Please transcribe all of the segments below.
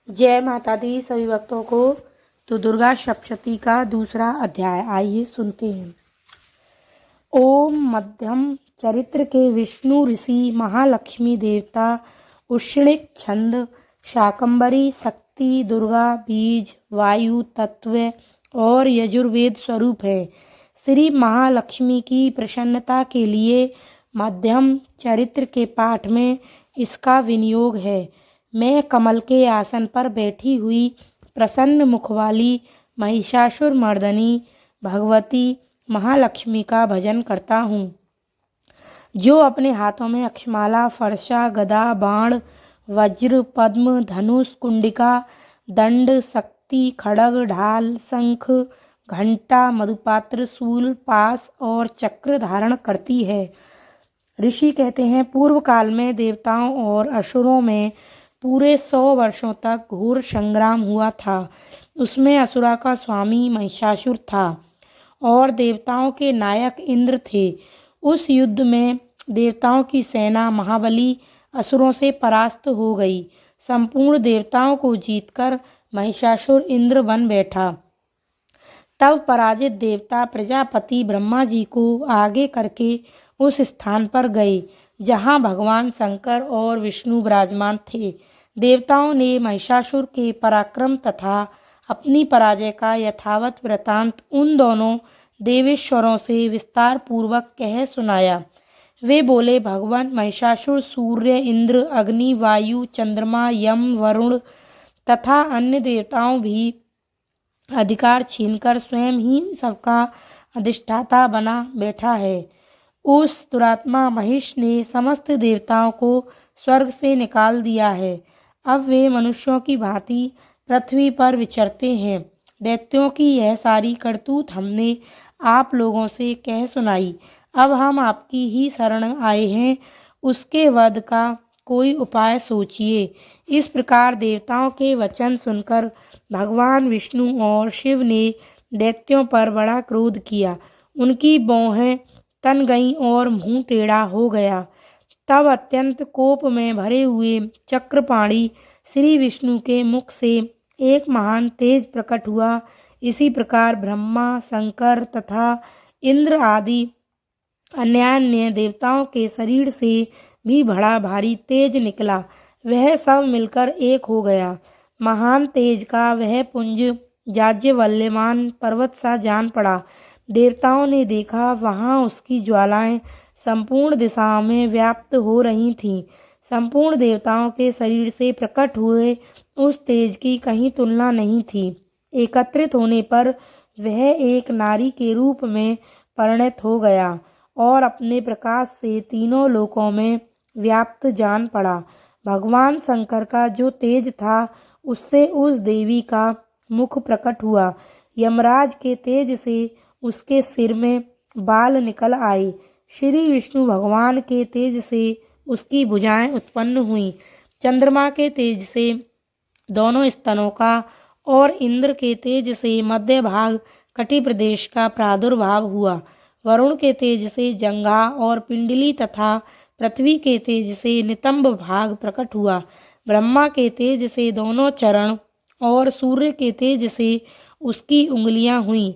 जय माता दी सभी भक्तों को। तो दुर्गा सप्तशती का दूसरा अध्याय आइए सुनते हैं। ओम मध्यम चरित्र के विष्णु ऋषि महालक्ष्मी देवता उष्णिक छंद शाकंभरी शक्ति दुर्गा बीज वायु तत्व और यजुर्वेद स्वरूप है। श्री महालक्ष्मी की प्रसन्नता के लिए मध्यम चरित्र के पाठ में इसका विनियोग है। मैं कमल के आसन पर बैठी हुई प्रसन्न मुख वाली महिषासुर मर्दनी भगवती महालक्ष्मी का भजन करता हूँ, जो अपने हाथों में अक्षमाला फरसा गदा बाण वज्र पद्म धनुष कुंडिका दंड शक्ति खड़ग ढाल शंख घंटा मधुपात्र शूल पास और चक्र धारण करती है। ऋषि कहते हैं, पूर्व काल में देवताओं और असुरों में पूरे 100 वर्षों तक घोर संग्राम हुआ था। उसमें असुरा का स्वामी महिषासुर था और देवताओं के नायक इंद्र थे। उस युद्ध में देवताओं की सेना महाबली असुरों से परास्त हो गई। संपूर्ण देवताओं को जीतकर महिषासुर इंद्र बन बैठा। तब पराजित देवता प्रजापति ब्रह्मा जी को आगे करके उस स्थान पर गए जहाँ भगवान शंकर और विष्णु विराजमान थे। देवताओं ने महिषासुर के पराक्रम तथा अपनी पराजय का यथावत वृतांत उन दोनों देवेश्वरों से विस्तार पूर्वक कह सुनाया। वे बोले, भगवान महिषासुर सूर्य इंद्र अग्नि वायु चंद्रमा यम वरुण तथा अन्य देवताओं भी अधिकार छीनकर स्वयं ही सबका अधिष्ठाता बना बैठा है। उस दुरात्मा महिष ने समस्त देवताओं को स्वर्ग से निकाल दिया है। अब वे मनुष्यों की भांति पृथ्वी पर विचरते हैं। दैत्यों की यह सारी करतूत हमने आप लोगों से कह सुनाई। अब हम आपकी ही शरण आए हैं, उसके वध का कोई उपाय सोचिए। इस प्रकार देवताओं के वचन सुनकर भगवान विष्णु और शिव ने दैत्यों पर बड़ा क्रोध किया। उनकी भौहें तन गईं और मुंह टेढ़ा हो गया। तब अत्यंत कोप में भरे हुए चक्रपाणी श्री विष्णु के मुख से एक महान तेज प्रकट हुआ। इसी प्रकार ब्रह्मा शंकर तथा इंद्र आदि अन्य देवताओं के शरीर से भी बड़ा भारी तेज निकला। वह सब मिलकर एक हो गया। महान तेज का वह पुंज जाज्वल्यमान पर्वत सा जान पड़ा। देवताओं ने देखा, वहाँ उसकी ज्वालाएं संपूर्ण दिशाओं में व्याप्त हो रही थीं। संपूर्ण देवताओं के शरीर से प्रकट हुए उस तेज की कहीं तुलना नहीं थी। एकत्रित होने पर वह एक नारी के रूप में परिणत हो गया और अपने प्रकाश से तीनों लोकों में व्याप्त जान पड़ा। भगवान शंकर का जो तेज था, उससे उस देवी का मुख प्रकट हुआ। यमराज के तेज से उसके सिर में बाल निकल आए। श्री विष्णु भगवान के तेज से उसकी भुजाएं उत्पन्न हुईं। चंद्रमा के तेज से दोनों स्तनों का और इंद्र के तेज से मध्य भाग कटि प्रदेश का प्रादुर्भाव हुआ। वरुण के तेज से जंघा और पिंडली तथा पृथ्वी के तेज से नितंब भाग प्रकट हुआ। ब्रह्मा के तेज से दोनों चरण और सूर्य के तेज से उसकी उंगलियां हुईं।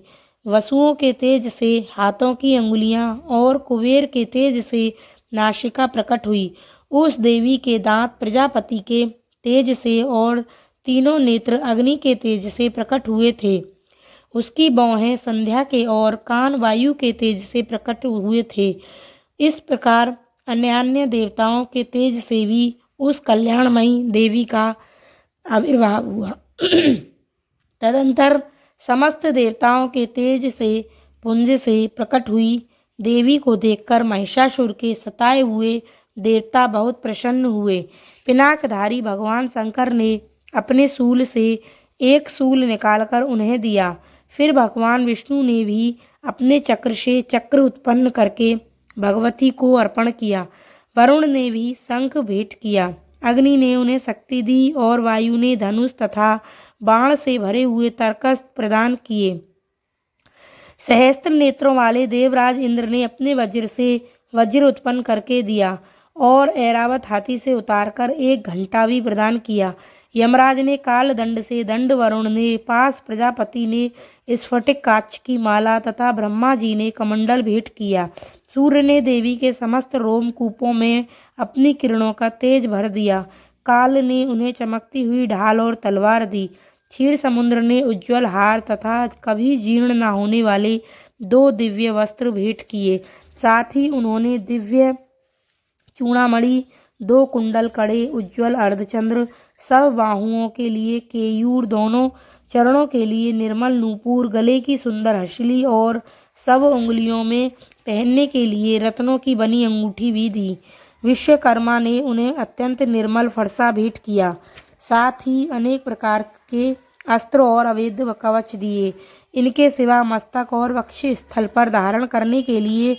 वसुओं के तेज से हाथों की अंगुलियां और कुबेर के तेज से नासिका प्रकट हुई। उस देवी के दांत प्रजापति के तेज से और तीनों नेत्र अग्नि के तेज से प्रकट हुए थे। उसकी भौहें संध्या के और कान वायु के तेज से प्रकट हुए थे। इस प्रकार अन्य देवताओं के तेज से भी उस कल्याणमयी देवी का आविर्भाव हुआ। तदंतर समस्त देवताओं के तेज से पुंज से प्रकट हुई देवी को देखकर महिषासुर के सताए हुए देवता बहुत प्रसन्न हुए। पिनाकधारी भगवान शंकर ने अपने शूल से एक शूल निकालकर उन्हें दिया। फिर भगवान विष्णु ने भी अपने चक्र से चक्र उत्पन्न करके भगवती को अर्पण किया। वरुण ने भी शंख भेंट किया। अग्नि ने उन्हें शक्ति दी और वायु ने धनुष तथा बाण से भरे हुए तरकस प्रदान किए। सहस्त्र नेत्रों वाले देवराज इंद्र ने अपने वज्र से वज्र उत्पन्न करके दिया और ऐरावत हाथी से उतारकर एक घंटा भी प्रदान किया। यमराज ने काल दंड से दंड, वरुण ने पास, प्रजापति ने स्फटिक काच की माला तथा ब्रह्मा जी ने कमंडल भेंट किया। सूर्य ने देवी के समस्त रोमकूपों में अपनी किरणों का तेज भर दिया। काल ने उन्हें चमकती हुई ढाल और तलवार दी। क्षीर समुद्र ने उज्ज्वल हार तथा कभी जीर्ण न होने वाले 2 दिव्य वस्त्र भेंट किए। साथ ही उन्होंने दिव्य चूड़ामणि, 2 कुंडल, कड़े, उज्ज्वल अर्धचंद्र, सब बाहुओं के लिए केयूर, दोनों चरणों के लिए निर्मल नूपुर, गले की सुंदर हंसली और सब उंगलियों में पहनने के लिए रत्नों की बनी अंगूठी भी दी। विश्वकर्मा ने उन्हें अत्यंत निर्मल फरसा भेंट किया। साथ ही अनेक प्रकार के अस्त्र और अवैध कवच दिए। इनके सिवा मस्तक और वक्ष स्थल पर धारण करने के लिए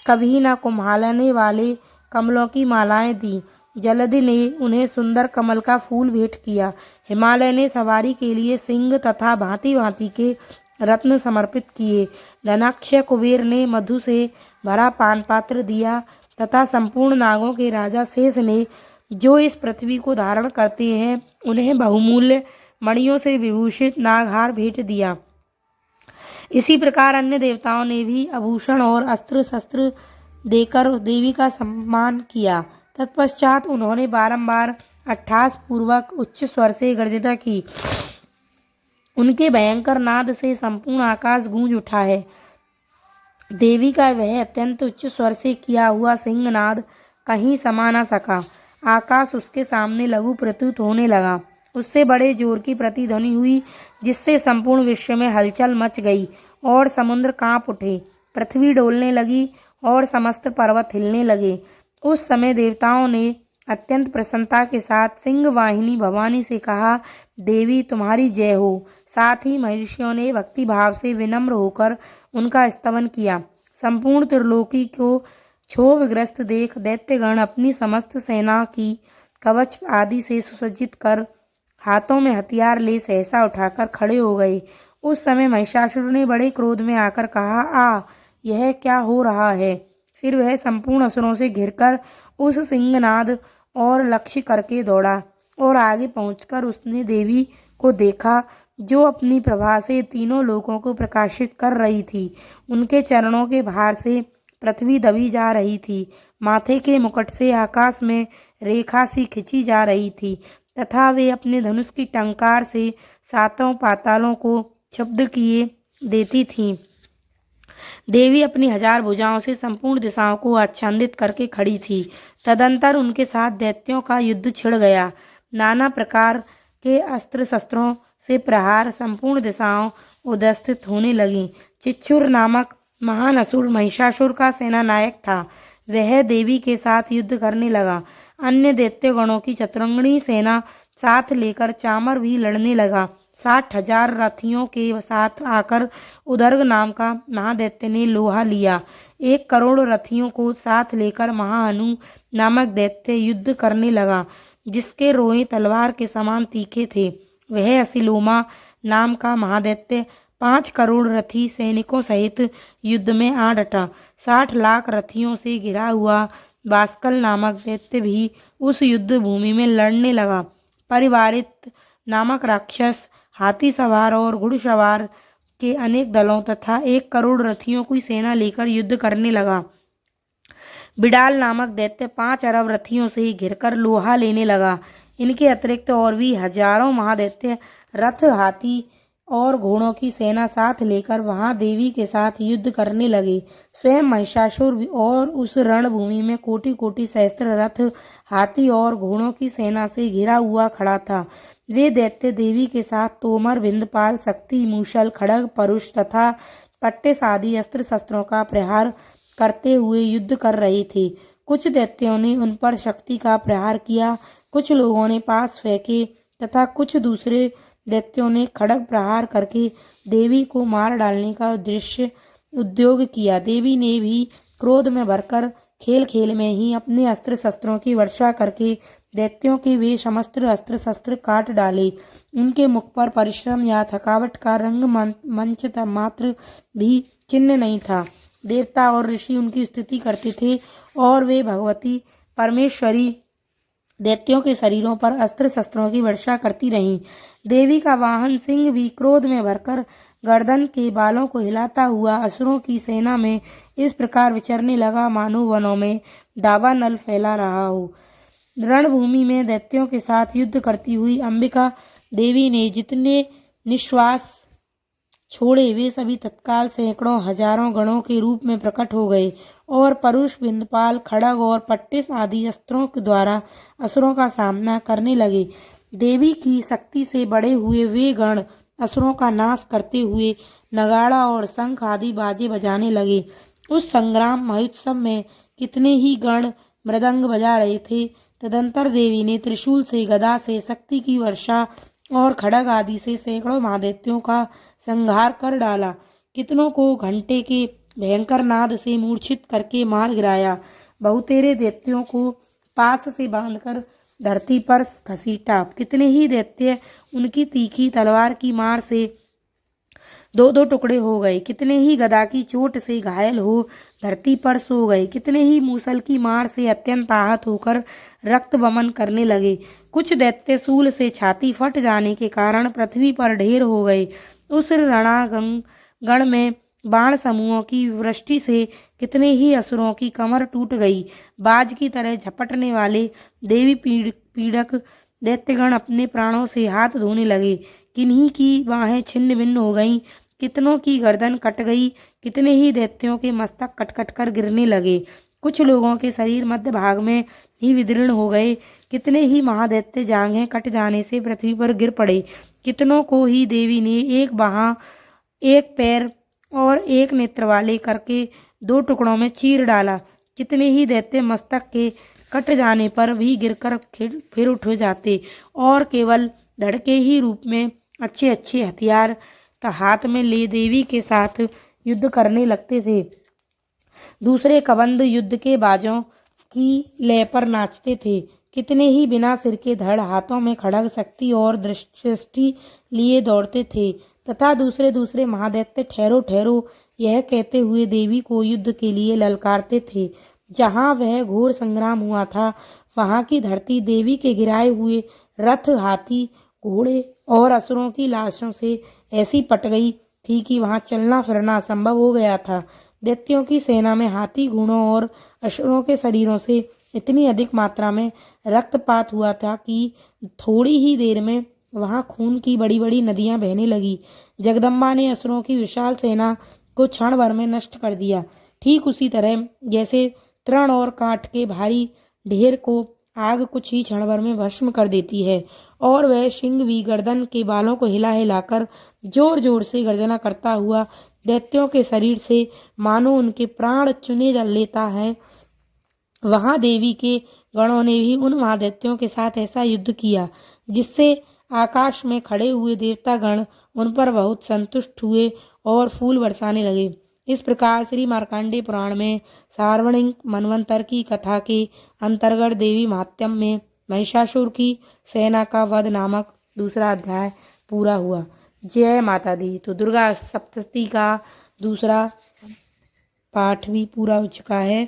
कभी न कुम्हालने वाले कमलों की मालाएं दी। जलधि ने उन्हें सुंदर कमल का फूल भेंट किया। हिमालय ने सवारी के लिए सिंह तथा भांति भांति के रत्न समर्पित किए। धनाक्ष कुबेर ने मधु से भरा पान पात्र दिया तथा संपूर्ण नागों के राजा शेष ने, जो इस पृथ्वी को धारण करते हैं, उन्हें बहुमूल्य मणियों से विभूषित नागहार भेंट दिया। इसी प्रकार अन्य देवताओं ने भी आभूषण और अस्त्र शस्त्र देकर देवी का सम्मान किया। तत्पश्चात उन्होंने बारंबार अट्ठास पूर्वक उच्च स्वर से गर्जना की। उनके भयंकर नाद से संपूर्ण आकाश गूंज उठा है। देवी का वह अत्यंत उच्च स्वर से किया हुआ सिंहनाद कहीं समा न सका। आकाश उसके सामने लघु प्रतीत होने लगा। उससे बड़े जोर की प्रतिध्वनि हुई, जिससे संपूर्ण विश्व में हलचल मच गई और समुद्र कांप उठे, पृथ्वी डोलने लगी और समस्त पर्वत हिलने लगे। उस समय देवताओं ने अत्यंत प्रसन्नता के साथ सिंह वाहिनी भवानी से कहा, देवी तुम्हारी जय हो। साथ ही महर्षियों ने भक्ति भाव से विनम्र होकर उनका स्तवन किया। संपूर्ण त्रिलोकी को क्षोभग्रस्त देख दैत्यगण अपनी समस्त सेना की कवच आदि से सुसज्जित कर हाथों में हथियार ले सहसा उठाकर खड़े हो गए। उस समय महिषासुर ने बड़े क्रोध में आकर कहा, यह क्या हो रहा है। फिर वह संपूर्ण असुरों से घिरकर उस सिंहनाद और लक्ष्य करके दौड़ा और आगे पहुंचकर उसने देवी को देखा, जो अपनी प्रभा से तीनों लोकों को प्रकाशित कर रही थी। उनके चरणों के भार से पृथ्वी दबी जा रही थी। माथे के मुकुट से आकाश में रेखा सी खिंची जा रही थी तथा वे अपने धनुष की टंकार से 7 पातालों को क्षुब्ध किए देती थीं। देवी अपनी 1000 भुजाओं से संपूर्ण दिशाओं को आच्छादित करके खड़ी थी। तदंतर उनके साथ दैत्यों का युद्ध छिड़ गया। नाना प्रकार के अस्त्र शस्त्रों से प्रहार संपूर्ण दिशाओं उदस्थित होने लगी। चिच्छुर नामक महान असुर महिषासुर का सेना नायक था। वह देवी के साथ युद्ध करने लगा। अन्य दैत्यगणों की चतुरंगणी सेना साथ लेकर चामर भी लड़ने लगा। 60,000 रथियों के साथ आकर उदर्ग नाम का महादैत्य ने लोहा लिया। 1 करोड़ रथियों को साथ लेकर महाहनु नामक दैत्य युद्ध करने लगा, जिसके रोए तलवार के समान तीखे थे। वह असिलोमा नाम का महादैत्य 5 करोड़ रथी सैनिकों सहित युद्ध में आ डटा। 60 लाख रथियों से घिरा हुआ बास्कल नामक दैत्य भी उस युद्ध भूमि में लड़ने लगा। परिवारित नामक राक्षस हाथी सवार और घुड़सवार के अनेक दलों तथा 1 करोड़ रथियों की सेना लेकर युद्ध करने लगा। बिडाल नामक दैत्य 5 अरब रथियों से घिरकर लोहा लेने लगा। इनके अतिरिक्त और भी हजारों महादैत्य रथ, हाथी और घोड़ों की सेना साथ लेकर वहां देवी के साथ युद्ध करने लगे। स्वयं महिषासुर और उस रणभूमि में कोटि कोटि सहस्त्र रथ, हाथी और घोड़ों की सेना से घिरा हुआ खड़ा था। वे दैत्य देवी के साथ तोमर, बिंदपाल, शक्ति, मूषल, खड्ग, परुष तथा पट्टिस आदि अस्त्र शस्त्रों का प्रहार करते हुए युद्ध कर रहे थे। कुछ दैत्यों ने उन पर शक्ति का प्रहार किया, कुछ लोगों ने पास फेंके तथा कुछ दूसरे दैत्यों ने खड्ग प्रहार करके देवी को मार डालने का उद्योग किया। देवी ने भी क्रोध में भरकर खेल खेल में ही अपने अस्त्र शस्त्रों की वर्षा करके दैत्यों के वे समस्त अस्त्र शस्त्र काट डाले। उनके मुख पर परिश्रम या थकावट का रंग मंच मात्र भी चिन्ह नहीं था। देवता और ऋषि उनकी स्तुति करते थे और वे भगवती परमेश्वरी दैत्यों के शरीरों पर अस्त्र शस्त्रों की वर्षा करती रहीं। देवी का वाहन सिंह भी क्रोध में भरकर गर्दन के बालों को हिलाता हुआ असुरों की सेना में इस प्रकार विचरने लगा मानो वनों में दावानल फैला रहा हो। रणभूमि में दैत्यों के साथ युद्ध करती हुई अंबिका देवी ने जितने निश्वास छोड़े वे सभी तत्काल सैकड़ों हजारों गणों के रूप में प्रकट हो गए और परुष, बिंदपाल, खड़ग और पट्टिस आदि अस्त्रों के द्वारा असुरों का सामना करने लगे। देवी की शक्ति से बड़े हुए वे गण असुरों का नाश करते हुए नगाड़ा और शंख आदि बाजे बजाने लगे। उस संग्राम महोत्सव में कितने ही गण मृदंग बजा रहे थे। तदंतर देवी ने त्रिशूल से, गदा से शक्ति की वर्षा और खड़ग आदि से सैकड़ों महादैत्यों का संहार कर डाला। कितनों को घंटे के भयंकर नाद से मूर्छित करके मार गिराया। बहुतेरे दैत्यों को पास से बांधकर धरती पर घसीटा। कितने ही दैत्य उनकी तीखी तलवार की मार से दो दो टुकड़े हो गए। कितने ही गदा की चोट से घायल हो धरती पर सो गए। कितने ही मूसल की मार से अत्यंत आहत होकर रक्त बमन करने लगे। कुछ दैत्य शूल से छाती फट जाने के कारण पृथ्वी पर ढेर हो गए। उस रणांगण में बाण समूहों की वृष्टि से कितने ही असुरों की कमर टूट गई। बाज की तरह झपटने वाले देवी पीड़क दैत्यगण अपने प्राणों से हाथ धोने लगे। किन्हीं की बाहें छिन्न भिन्न हो गईं, कितनों की गर्दन कट गई। कितने ही दैत्यों के मस्तक कट कट कर गिरने लगे। कुछ लोगों के शरीर मध्य भाग में ही विदीर्ण हो गए। कितने ही महादैत्य जांघें कट जाने से पृथ्वी पर गिर पड़े। कितनों को ही देवी ने एक बाह, एक पैर और एक नेत्र वाले करके दो टुकड़ों में चीर डाला। कितने ही दैत्य मस्तक के कट जाने पर भी गिरकर फिर उठ जाते और केवल धड़के ही रूप में अच्छे अच्छे हथियार हाथ में ले देवी के साथ युद्ध करने लगते थे। दूसरे कबंध युद्ध के बाजों की लय पर नाचते थे। कितने ही बिना सिर के धड़ हाथों में खड़ग, शक्ति और दृष्टि लिए दौड़ते थे तथा दूसरे दूसरे महादैत्य ठहरो ठहरो यह कहते हुए देवी को युद्ध के लिए ललकारते थे। जहाँ वह घोर संग्राम हुआ था वहाँ की धरती देवी के गिराए हुए रथ, हाथी, घोड़े और असुरों की लाशों से ऐसी पट गई थी कि वहाँ चलना फिरना असंभव हो गया था। दैत्यों की सेना में हाथी, घोड़ों और असुरों के शरीरों से इतनी अधिक मात्रा में रक्तपात हुआ था कि थोड़ी ही देर में वहाँ खून की बड़ी बड़ी नदियाँ बहने लगी। जगदम्बा ने असुरों की विशाल सेना को क्षण भर में नष्ट कर दिया। ठीक उसी तरह जैसे तृण और काठ के भारी ढेर को आग कुछ ही क्षण भर में भस्म कर देती है और वह सिंह भी गर्दन के बालों को हिला हिलाकर जोर जोर से गर्जना करता हुआ दैत्यों के शरीर से मानो उनके प्राण चुने जल लेता है। वहां देवी के गणों ने भी उन महादैत्यों के साथ ऐसा युद्ध किया जिससे आकाश में खड़े हुए देवतागण उन पर बहुत संतुष्ट हुए और फूल बरसाने लगे। इस प्रकार श्री मार्कंडेय पुराण में सार्वणिक मनवंतर की कथा के अंतर्गत देवी महात्म्य में महिषासुर की सेना का वध नामक दूसरा अध्याय पूरा हुआ। जय माता दी। तो दुर्गा सप्तशती का दूसरा पाठ भी पूरा हो चुका है।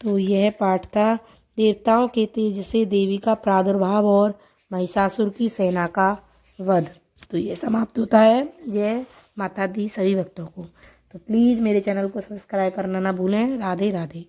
तो यह पाठ था देवताओं के तेज से देवी का प्रादुर्भाव और महिषासुर की सेना का वध। तो ये समाप्त होता है। जय माता दी सभी भक्तों को। तो प्लीज़ मेरे चैनल को सब्सक्राइब करना ना भूलें। राधे राधे।